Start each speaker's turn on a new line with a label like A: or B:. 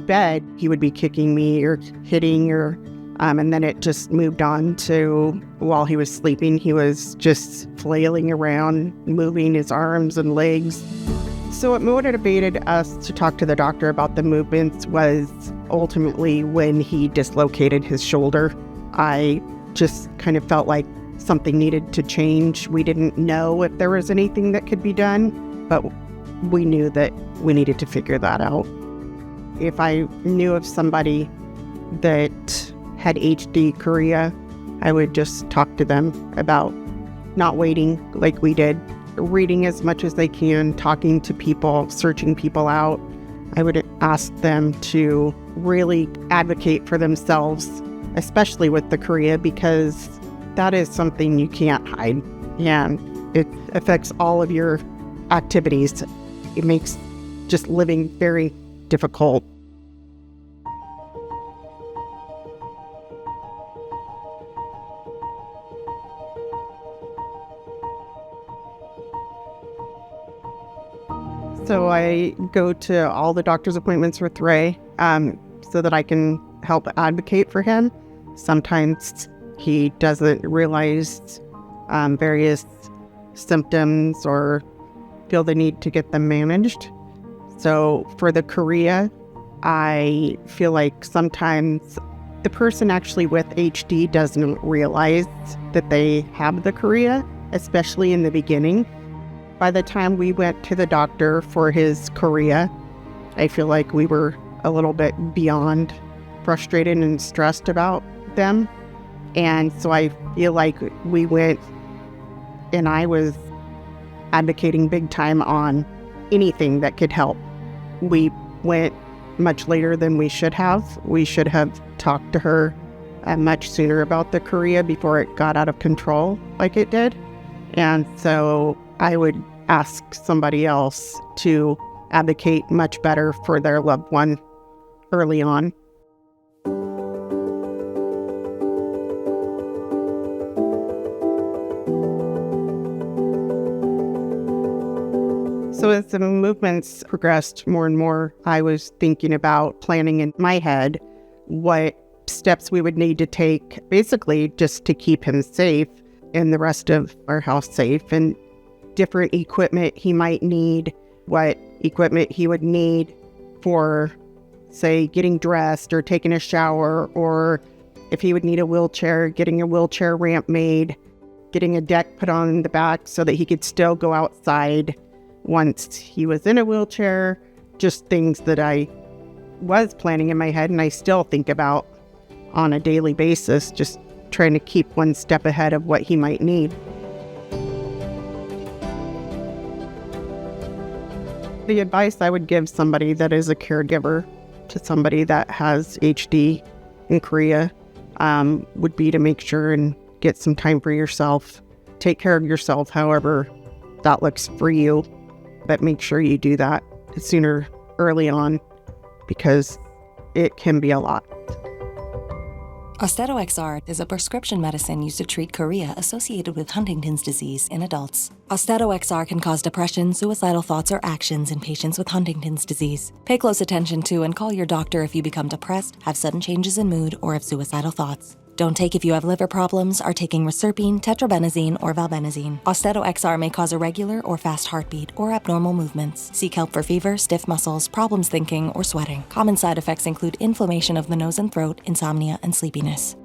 A: bed, he would be kicking me or hitting and then it just moved on to while he was sleeping, he was just flailing around, moving his arms and legs. So what motivated us to talk to the doctor about the movements was ultimately when he dislocated his shoulder. I just kind of felt like something needed to change. We didn't know if there was anything that could be done, but we knew that we needed to figure that out. If I knew of somebody that had HD chorea, I would just talk to them about not waiting like we did, reading as much as they can, talking to people, searching people out. I would ask them to really advocate for themselves, especially with the chorea, because that is something you can't hide, and it affects all of your activities. It makes just living very difficult. So I go to all the doctor's appointments with Ray so that I can help advocate for him. Sometimes he doesn't realize various symptoms or feel the need to get them managed. So for the chorea, I feel like sometimes the person actually with HD doesn't realize that they have the chorea, especially in the beginning. By the time we went to the doctor for his chorea, I feel like we were a little bit beyond frustrated and stressed about them. And so I feel like we went, and I was advocating big time on anything that could help. We went much later than we should have. We should have talked to her much sooner about the chorea before it got out of control like it did. And so I would ask somebody else to advocate much better for their loved one early on. So as the movements progressed more and more, I was thinking about planning in my head what steps we would need to take, basically just to keep him safe and the rest of our house safe, and different equipment he might need, what equipment he would need for, say, getting dressed or taking a shower, or if he would need a wheelchair, getting a wheelchair ramp made, getting a deck put on the back so that he could still go outside once he was in a wheelchair. Just things that I was planning in my head and I still think about on a daily basis, just trying to keep one step ahead of what he might need. The advice I would give somebody that is a caregiver to somebody that has HD and chorea would be to make sure and get some time for yourself. Take care of yourself however that looks for you, but make sure you do that sooner, early on, because it can be a lot.
B: AUSTEDO XR is a prescription medicine used to treat chorea associated with Huntington's disease in adults. AUSTEDO XR can cause depression, suicidal thoughts, or actions in patients with Huntington's disease. Pay close attention to and call your doctor if you become depressed, have sudden changes in mood, or have suicidal thoughts. Don't take if you have liver problems, are taking reserpine, tetrabenazine, or valbenazine. AUSTEDO XR may cause irregular or fast heartbeat or abnormal movements. Seek help for fever, stiff muscles, problems thinking, or sweating. Common side effects include inflammation of the nose and throat, insomnia, and sleepiness.